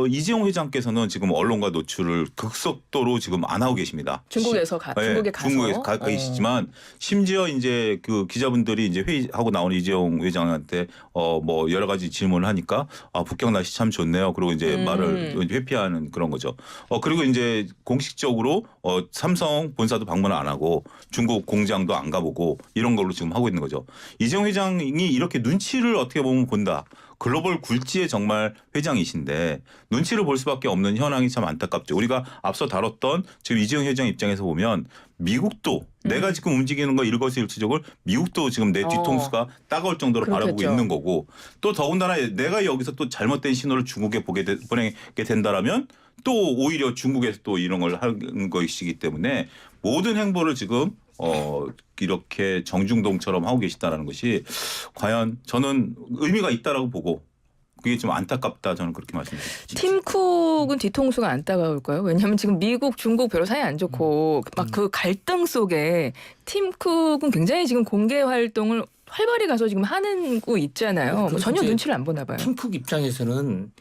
이재용 회장께서는 지금 언론과 노출을 극속도로 지금 안 하고 계십니다. 중국에서 중국에 가서 중국에 가 계시지만 심지어 이제 그 기자분들이 이제 회의하고 나오는 이재용 회장한테 뭐 여러 가지 질문을 하니까 북경 날씨 참 좋네요. 그리고 이제 말을 회피하는 그런 거죠. 그리고 이제 공식적으로 삼성 본사도 방문을 안 하고 중국 공장도 안 가보고 이런 걸로 지금 하고 있는 거죠. 이재용 회장이 이렇게 눈치를 어떻게 보면 본다. 글로벌 굴지의 정말 회장이신데 눈치를 볼 수밖에 없는 현황이 참 안타깝죠. 우리가 앞서 다뤘던 지금 이재용 회장 입장에서 보면 미국도 내가 지금 움직이는 거 일거수일투족을 미국도 지금 내 뒤통수가 따가울 정도로 바라보고 그렇겠죠. 있는 거고 또 더군다나 내가 여기서 또 잘못된 신호를 중국에 보내게 된다라면 또 오히려 중국에서 또 이런 걸 하는 것이기 때문에 모든 행보를 지금 이렇게 정중동처럼 하고 계시다라는 것이 과연 저는 의미가 있다라고 보고 그게 좀 안타깝다 저는 그렇게 말씀드립니다. 팀쿡은 뒤통수가 안 따가울까요? 왜냐하면 지금 미국, 중국 별로 사이 안 좋고 막 그 갈등 속에 팀쿡은 굉장히 지금 공개 활동을 활발히 가서 지금 하는 거 있잖아요. 뭐 전혀 이제 눈치를 안 보나 봐요. 팀쿡 입장에서는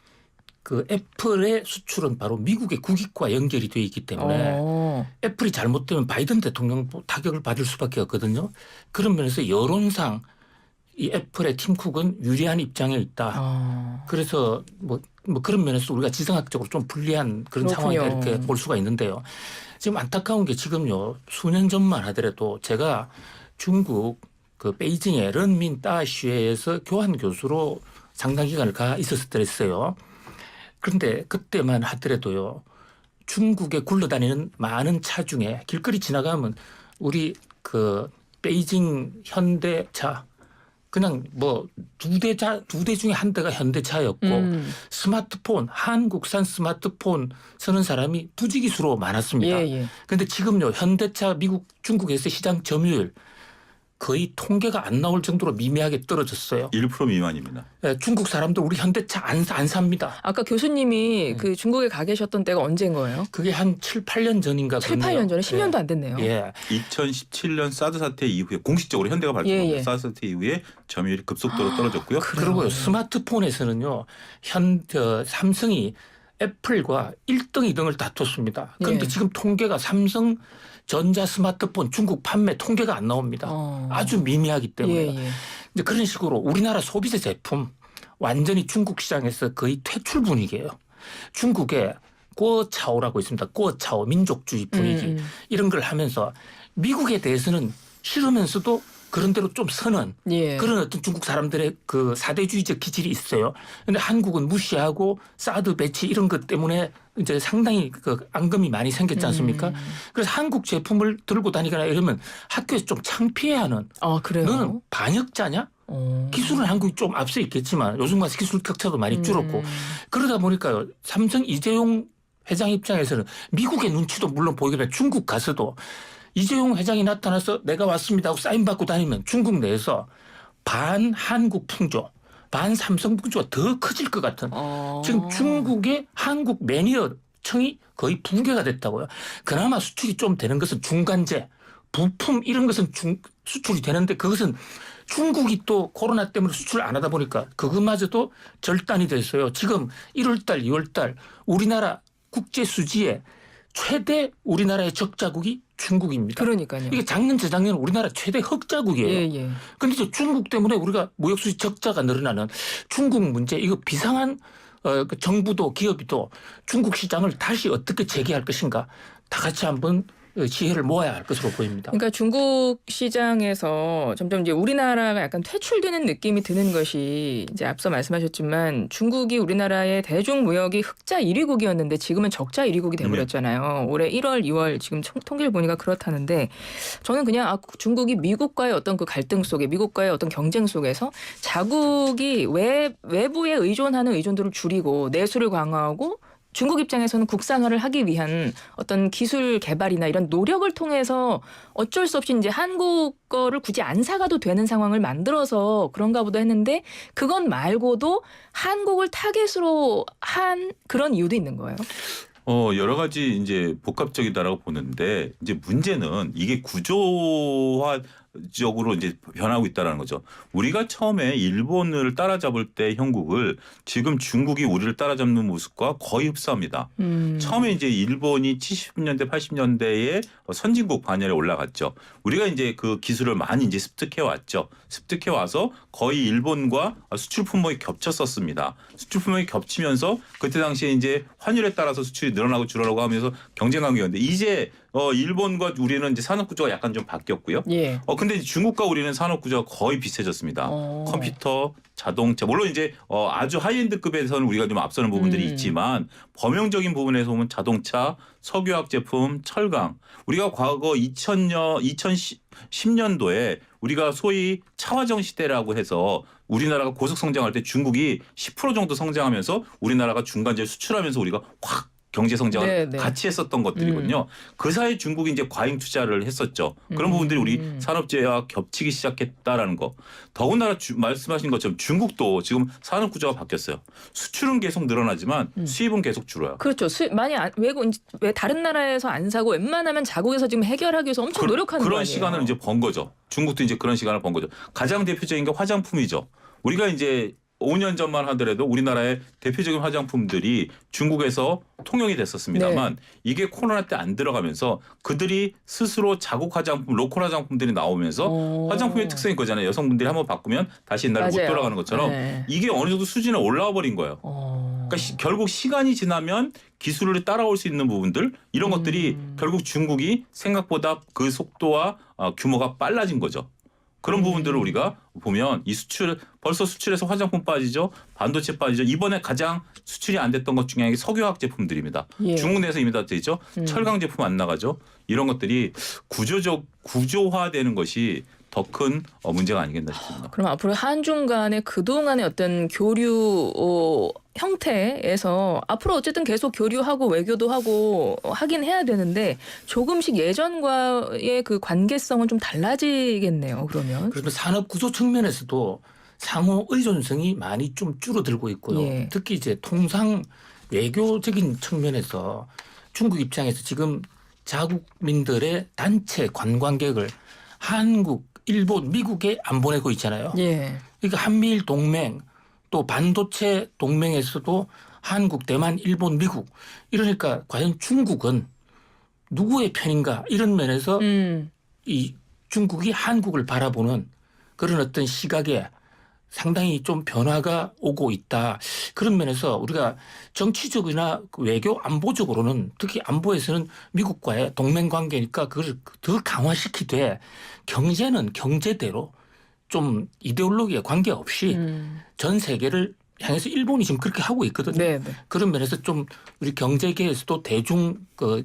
그 애플의 수출은 바로 미국의 국익과 연결이 돼 있기 때문에 애플이 잘못되면 바이든 대통령 타격을 받을 수밖에 없거든요. 그런 면에서 여론상 이 애플의 팀 쿡은 유리한 입장에 있다. 그래서 뭐 그런 면에서 우리가 지정학적으로 좀 불리한 그런 그렇군요. 상황이다 이렇게 볼 수가 있는데요. 지금 안타까운 게 지금요. 수년 전만 하더라도 제가 중국 그 베이징의 런민 다시에에서 교환 교수로 상당 기간을 가 있었을 때였어요. 그런데 그때만 하더라도요. 중국에 굴러다니는 많은 차 중에 길거리 지나가면 우리 그 베이징 현대차 그냥 뭐 두 대 중에 한 대가 현대차였고 스마트폰 한국산 스마트폰 쓰는 사람이 부지기수로 많았습니다. 그런데 지금요 현대차 미국 중국에서 시장 점유율 거의 통계가 안 나올 정도로 미미하게 떨어졌어요. 1% 미만입니다. 네, 중국 사람들 우리 현대차 안 삽니다. 아까 교수님이 그 중국에 가 계셨던 때가 언제인 거예요? 그게 한 7, 8년 전인가 7, 8년 전에 10년도 안 됐네요. 예. 2017년 사드 사태 이후에 공식적으로 현대가 발표한 사드 사태 이후에 점유율이 급속도로 떨어졌고요. 그리고요 스마트폰에서는요 삼성이 애플과 1등, 2등을 다퉜습니다. 그런데 지금 통계가 삼성 전자 스마트폰 중국 판매 통계가 안 나옵니다. 아주 미미하기 때문에. 이제 그런 식으로 우리나라 소비재 제품 완전히 중국 시장에서 거의 퇴출 분위기예요. 중국에 꼬차오라고 있습니다. 꼬차오 민족주의 분위기 이런 걸 하면서 미국에 대해서는 싫으면서도 그런 대로 좀 선은 그런 어떤 중국 사람들의 그 사대주의적 기질이 있어요. 그런데 한국은 무시하고 사드 배치 이런 것 때문에 이제 상당히 그 앙금이 많이 생겼지 않습니까? 그래서 한국 제품을 들고 다니거나 이러면 학교에서 좀 창피해하는. 그래요? 너는 반역자냐? 기술은 한국이 좀 앞서 있겠지만 요즘 같은 기술 격차도 많이 줄었고 그러다 보니까 삼성 이재용 회장 입장에서는 미국의 눈치도 물론 보이겠지만 중국 가서도 이재용 회장이 나타나서 내가 왔습니다 하고 사인 받고 다니면 중국 내에서 반 한국 풍조, 반 삼성 풍조가 더 커질 것 같은 지금 중국의 한국 매니어청이 거의 붕괴가 됐다고요. 그나마 수출이 좀 되는 것은 중간재, 부품 이런 것은 수출이 되는데 그것은 중국이 또 코로나 때문에 수출 안 하다 보니까 그것마저도 절단이 됐어요. 지금 1월 달, 2월 달 우리나라 국제 수지에 최대 우리나라의 적자국이 중국입니다. 그러니까요. 이게 작년 재작년 우리나라 최대 흑자국이에요. 그런데 중국 때문에 우리가 무역수지 적자가 늘어나는 중국 문제 이거 비상한 정부도 기업도 중국 시장을 다시 어떻게 재개할 것인가 다 같이 한번 지혜를 모아야 할 것으로 보입니다. 그러니까 중국 시장에서 점점 이제 우리나라가 약간 퇴출되는 느낌이 드는 것이 이제 앞서 말씀하셨지만 중국이 우리나라의 대중 무역이 흑자 1위국이었는데 지금은 적자 1위국이 돼버렸잖아요. 올해 1월, 2월 지금 통계를 보니까 그렇다는데 저는 그냥 중국이 미국과의 어떤 그 갈등 속에 미국과의 어떤 경쟁 속에서 자국이 외부에 의존하는 의존도를 줄이고 내수를 강화하고 중국 입장에서는 국산화를 하기 위한 어떤 기술 개발이나 이런 노력을 통해서 어쩔 수 없이 이제 한국 거를 굳이 안 사가도 되는 상황을 만들어서 그런가 보다 했는데 그건 말고도 한국을 타겟으로 한 그런 이유도 있는 거예요. 여러 가지 이제 복합적이다라고 보는데 이제 문제는 이게 구조화적으로 이제 변하고 있다라는 거죠. 우리가 처음에 일본을 따라잡을 때 형국을 지금 중국이 우리를 따라잡는 모습과 거의 흡사합니다. 처음에 이제 일본이 70년대 80년대에 선진국 반열에 올라갔죠. 우리가 이제 그 기술을 많이 이제 습득해 왔죠. 습득해 와서 거의 일본과 수출 품목이 겹쳤었습니다. 수출 품목이 겹치면서 그때 당시에 이제 환율에 따라서 수출이 늘어나고 줄어나고 하면서 경쟁 관계였는데 이제 일본과 우리는 이제 산업 구조가 약간 좀 바뀌었고요. 근데 중국과 우리는 산업 구조가 거의 비슷해졌습니다. 컴퓨터, 자동차 물론 이제 아주 하이엔드급에서는 우리가 좀 앞서는 부분들이 있지만 범용적인 부분에서 보면 자동차, 석유화학 제품, 철강 우리가 과거 2010년도에 우리가 소위 차화정 시대라고 해서 우리나라가 고속 성장할 때 중국이 10% 정도 성장하면서 우리나라가 중간재 수출하면서 우리가 확 경제 성장을 같이 했었던 것들이거든요. 그 사이에 중국이 이제 과잉 투자를 했었죠. 그런 부분들이 우리 산업재해와 겹치기 시작했다라는 거. 더군다나 말씀하신 것처럼 중국도 지금 산업 구조가 바뀌었어요. 수출은 계속 늘어나지만 수입은 계속 줄어요. 그렇죠. 많이 왜 다른 나라에서 안 사고 웬만하면 자국에서 지금 해결하기 위해서 엄청 노력하는 거예요. 그런 시간을 이제 번 거죠. 중국도 이제 그런 시간을 번 거죠. 가장 대표적인 게 화장품이죠. 우리가 이제 5년 전만 하더라도 우리나라의 대표적인 화장품들이 중국에서 통용이 됐었습니다만 이게 코로나 때 안 들어가면서 그들이 스스로 자국 화장품, 로컬 화장품들이 나오면서 화장품의 특성이 그거잖아요. 여성분들이 한번 바꾸면 다시 옛날로 못 맞아요. 돌아가는 것처럼 네. 이게 어느 정도 수준에 올라와 버린 거예요. 그러니까 결국 시간이 지나면 기술을 따라올 수 있는 부분들 이런 것들이 결국 중국이 생각보다 그 속도와 규모가 빨라진 거죠. 그런 부분들을 우리가 보면 이 수출 벌써 수출에서 화장품 빠지죠. 반도체 빠지죠. 이번에 가장 수출이 안 됐던 것 중에 석유화학 제품들입니다. 예. 중국 내에서 이미 다 되죠. 철강 제품 안 나가죠. 이런 것들이 구조화되는 것이 더 큰 문제가 아니겠나 싶습니다. 그럼 앞으로 한중 간의 그동안의 어떤 교류 형태에서 앞으로 어쨌든 계속 교류하고 외교도 하고 하긴 해야 되는데 조금씩 예전과의 그 관계성은 좀 달라지겠네요. 그러면. 그러면 산업 구조 측면에서도 상호 의존성이 많이 좀 줄어들고 있고요. 예. 특히 이제 통상 외교적인 측면에서 중국 입장에서 지금 자국민들의 단체 관광객을 한국, 일본, 미국에 안 보내고 있잖아요. 예. 그러니까 한미일 동맹 또 반도체 동맹에서도 한국, 대만, 일본, 미국 이러니까 과연 중국은 누구의 편인가 이런 면에서 이 중국이 한국을 바라보는 그런 어떤 시각에 상당히 좀 변화가 오고 있다. 그런 면에서 우리가 정치적이나 외교 안보적으로는 특히 안보에서는 미국과의 동맹 관계니까 그걸 더 강화시키되 경제는 경제대로 좀 이데올로기에 관계없이 전 세계를 향해서 일본이 지금 그렇게 하고 있거든요. 네, 네. 그런 면에서 좀 우리 경제계에서도 대중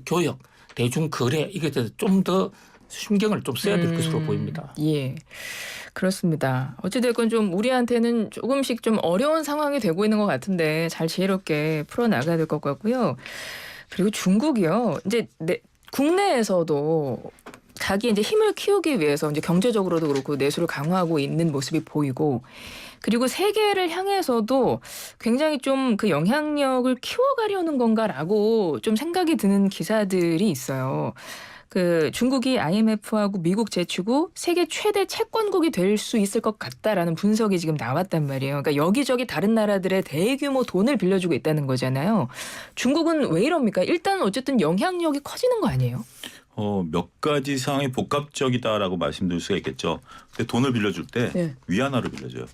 교역, 대중 거래 이게 좀 더 신경을 좀 써야 될 것으로 보입니다. 예. 그렇습니다. 어찌됐건 좀 우리한테는 조금씩 좀 어려운 상황이 되고 있는 것 같은데 잘 지혜롭게 풀어나가야 될 것 같고요. 그리고 중국이요. 이제 국내에서도 자기 이제 힘을 키우기 위해서 이제 경제적으로도 그렇고 내수를 강화하고 있는 모습이 보이고 그리고 세계를 향해서도 굉장히 좀 그 영향력을 키워가려는 건가라고 좀 생각이 드는 기사들이 있어요. 그 중국이 IMF하고 미국 제치고 세계 최대 채권국이 될 수 있을 것 같다라는 분석이 지금 나왔단 말이에요. 그러니까 여기저기 다른 나라들의 대규모 돈을 빌려주고 있다는 거잖아요. 중국은 왜 이럽니까? 일단 어쨌든 영향력이 커지는 거 아니에요? 몇 가지 상황이 복합적이다라고 말씀드릴 수가 있겠죠. 근데 돈을 빌려줄 때 네. 위안화를 빌려줘요.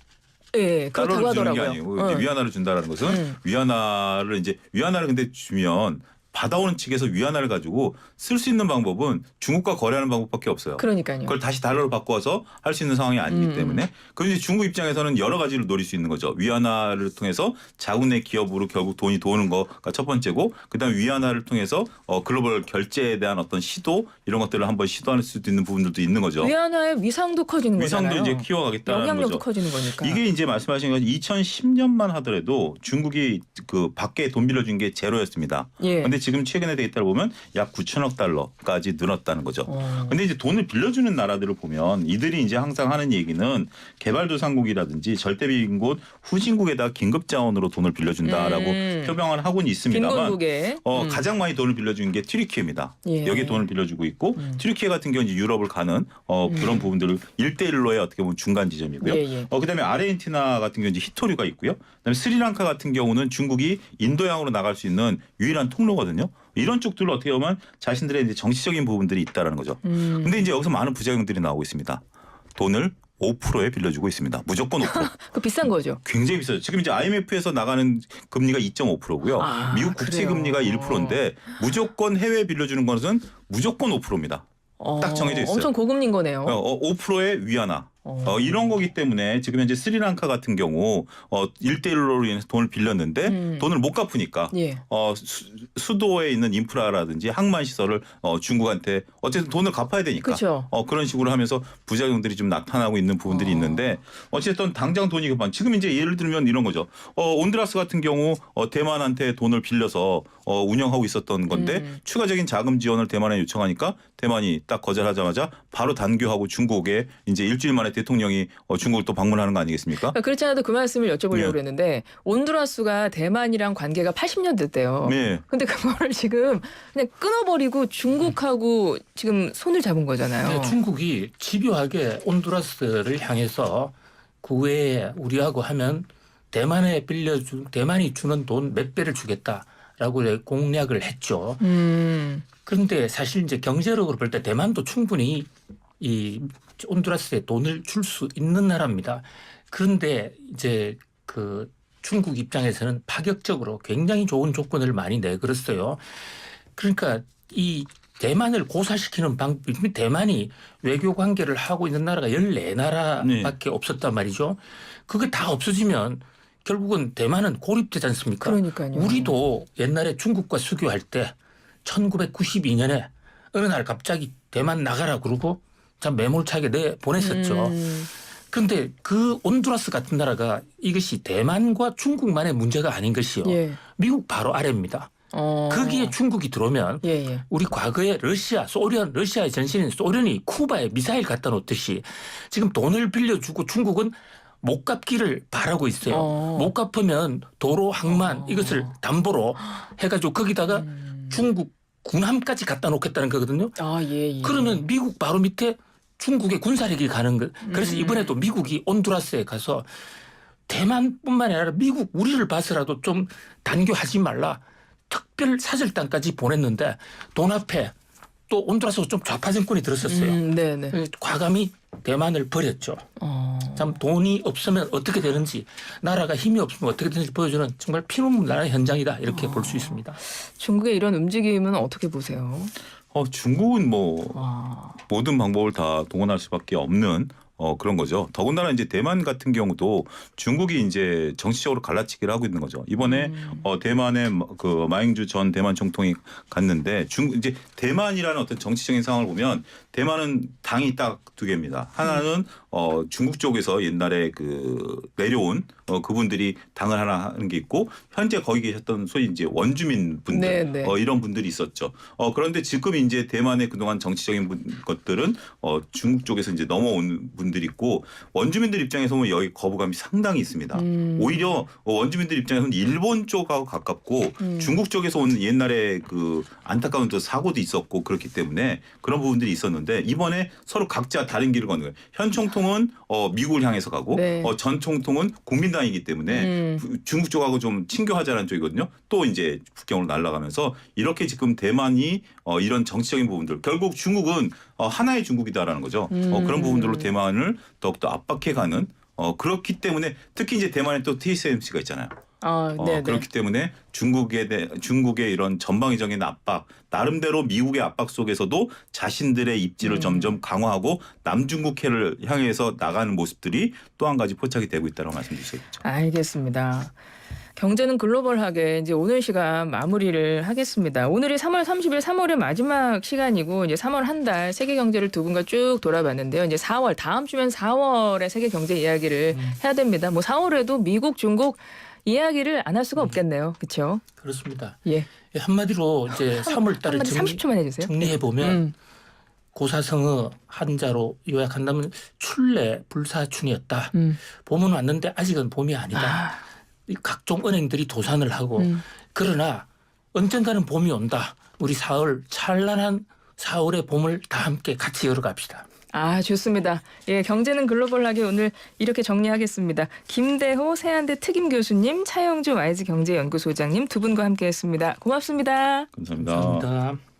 예, 그렇다고 달러를 주는 게 하더라고요. 아니고 이제 위안화를 준다라는 것은 위안화를 근데 주면 받아오는 측에서 위안화를 가지고 쓸 수 있는 방법은 중국과 거래하는 방법밖에 없어요. 그러니까요. 그걸 다시 달러로 바꿔서 할 수 있는 상황이 아니기 때문에 그럼 이제 중국 입장에서는 여러 가지를 노릴 수 있는 거죠. 위안화를 통해서 자국 내 기업으로 결국 돈이 도는 거가 첫 번째고 그다음에 위안화를 통해서 글로벌 결제에 대한 어떤 시도 이런 것들을 한번 시도할 수도 있는 부분들도 있는 거죠. 위안화의 위상도 커지는 위상도 거잖아요. 이제 키워가겠다는 영향력도 거죠. 커지는 거니까. 이게 이제 말씀하신 건 2010년만 하더라도 중국이 그 밖에 돈 빌려준 게 제로였습니다. 예. 근데 지금 최근의 데이터를 보면 약 9천억 달러까지 늘었다는 거죠. 근데 이제 돈을 빌려주는 나라들을 보면 이들이 이제 항상 하는 얘기는 개발도상국이라든지 절대빈곳 후진국에다 긴급 자원으로 돈을 빌려준다라고 표명을 하고는 있습니다만 빈곤국에 가장 많이 돈을 빌려주는 게 튀르키예입니다. 예. 여기에 돈을 빌려주고 있고 튀르키예 같은 경우는 이제 유럽을 가는 그런 부분들을 1대1로의 어떻게 보면 중간 지점이고요. 예. 그다음에 아르헨티나 같은 경우는 이제 히토류가 있고요. 그다음에 스리랑카 같은 경우는 중국이 인도양으로 나갈 수 있는 유일한 통로거든요. 이런 쪽들로 어떻게 보면 자신들의 이제 정치적인 부분들이 있다라는 거죠. 근데 이제 여기서 많은 부작용들이 나오고 있습니다. 돈을 5%에 빌려주고 있습니다. 무조건 5%. 그 비싼 거죠. 굉장히 비싸죠. 지금 이제 IMF에서 나가는 금리가 2.5%고요. 아, 미국 국채 그래요. 금리가 1%인데 무조건 해외 빌려주는 것은 무조건 5%입니다. 딱 정해져 있어요. 엄청 고금리인 거네요. 5%의 위안화. 이런 거기 때문에 지금 현재 스리랑카 같은 경우 1대1로 인해서 돈을 빌렸는데 돈을 못 갚으니까 예. 수도에 있는 인프라라든지 항만 시설을 중국한테 어쨌든 돈을 갚아야 되니까 그쵸. 그런 식으로 하면서 부작용들이 좀 나타나고 있는 부분들이 있는데 어쨌든 당장 돈이 급한 지금 이제 예를 들면 이런 거죠. 온두라스 같은 경우 대만한테 돈을 빌려서 운영하고 있었던 건데 추가적인 자금 지원을 대만에 요청하니까 대만이 딱 거절하자마자 바로 단교하고 중국에 이제 일주일 만에 대통령이 중국을 또 방문하는 거 아니겠습니까? 그렇지 않아도 그 말씀을 여쭤보려고 예. 그랬는데 온두라스가 대만이랑 관계가 80년 됐대요. 네. 근데 그거를 지금 그냥 끊어버리고 중국하고 지금 손을 잡은 거잖아요. 중국이 집요하게 온두라스를 향해서 그 외에 우리하고 하면 대만이 주는 돈 몇 배를 주겠다라고 공약을 했죠. 그런데 사실 이제 경제력으로 볼 때 대만도 충분히 이 온두라스에 돈을 줄 수 있는 나라입니다. 그런데 이제 그 중국 입장에서는 파격적으로 굉장히 좋은 조건을 많이 내걸었어요. 그러니까 이 대만을 고사시키는 방법이 대만이 외교 관계를 하고 있는 나라가 14나라밖에 없었단 말이죠. 그게 다 없어지면 결국은 대만은 고립되지 않습니까? 그러니까요. 우리도 옛날에 중국과 수교할 때 1992년에 어느 날 갑자기 대만 나가라 그러고 참 매몰차게 내보냈었죠. 그런데 그 온두라스 같은 나라가 이것이 대만과 중국만의 문제가 아닌 것이요. 예. 미국 바로 아래입니다. 거기에 중국이 들어오면 예. 우리 과거에 러시아의 전신인 소련이 쿠바에 미사일 갖다 놓듯이 지금 돈을 빌려주고 중국은 못 갚기를 바라고 있어요. 못 갚으면 도로, 항만 이것을 담보로 해가지고 거기다가 중국 군함까지 갖다 놓겠다는 거거든요. 예. 그러면 미국 바로 밑에 중국의 군사력이 가는 거. 그래서 이번에도 미국이 온두라스에 가서 대만뿐만 아니라 미국 우리를 봐서라도 좀 단교하지 말라. 특별 사절단까지 보냈는데 돈 앞에 또 온두라스가 좀 좌파 정권이 들었었어요. 네네. 과감히 대만을 버렸죠. 참 돈이 없으면 어떻게 되는지 나라가 힘이 없으면 어떻게 되는지 보여주는 정말 피눈물 나는 현장이다 이렇게 볼 수 있습니다. 중국의 이런 움직임은 어떻게 보세요? 중국은 뭐 모든 방법을 다 동원할 수밖에 없는 그런 거죠. 더군다나 이제 대만 같은 경우도 중국이 이제 정치적으로 갈라치기를 하고 있는 거죠. 이번에 대만의 그 마잉주 전 대만 총통이 갔는데 이제 대만이라는 어떤 정치적인 상황을 보면 대만은 당이 딱 두 개입니다. 하나는 중국 쪽에서 옛날에 그 내려온 그분들이 당을 하나 하는 게 있고 현재 거기 계셨던 소위 이제 원주민 분들 이런 분들이 있었죠. 그런데 지금 이제 대만의 그동안 정치적인 것들은 중국 쪽에서 이제 넘어온 분들이 있고 원주민들 입장에서 보면 여기 거부감이 상당히 있습니다. 오히려 원주민들 입장에서는 일본 쪽하고 가깝고 중국 쪽에서 온 옛날에 그 안타까운 또 사고도 있었고 그렇기 때문에 그런 부분들이 있었는데 이번에 서로 각자 다른 길을 걷는 거예요. 현 총통은 미국을 향해서 가고 전 총통은 국민당이기 때문에 중국 쪽하고 좀 친교하자는 쪽이거든요. 또 이제 북경으로 날아가면서 이렇게 지금 대만이 이런 정치적인 부분들 결국 중국은 하나의 중국이다라는 거죠. 그런 부분들로 대만을 더욱더 압박해가는 그렇기 때문에 특히 이제 대만에 또 TSMC가 있잖아요. 그렇기 때문에 중국의 이런 전방위적인 압박, 나름대로 미국의 압박 속에서도 자신들의 입지를 점점 강화하고 남중국해를 향해서 나가는 모습들이 또 한 가지 포착이 되고 있다고 말씀드릴 수 있죠. 알겠습니다. 경제는 글로벌하게 이제 오늘 시간 마무리를 하겠습니다. 오늘이 3월 30일 3월의 마지막 시간이고 이제 3월 한 달 세계 경제를 두 분과 쭉 돌아봤는데요. 이제 4월 다음 주면 4월의 세계 경제 이야기를 해야 됩니다. 뭐 4월에도 미국, 중국 이야기를 안 할 수가 없겠네요. 그렇죠? 그렇습니다. 예. 한마디로 이제 3월 달을 30초만 해주세요. 정리해 보면 고사성어 한자로 요약한다면 출래 불사춘이었다. 봄은 왔는데 아직은 봄이 아니다. 각종 은행들이 도산을 하고 그러나 언젠가는 봄이 온다. 우리 4월 찬란한 4월의 봄을 다 함께 같이 열어갑시다. 좋습니다. 예, 경제는 글로벌하게 오늘 이렇게 정리하겠습니다. 김대호 세한대 특임 교수님, 차영주 와이즈 경제연구소장님 두 분과 함께했습니다. 고맙습니다. 감사합니다. 감사합니다.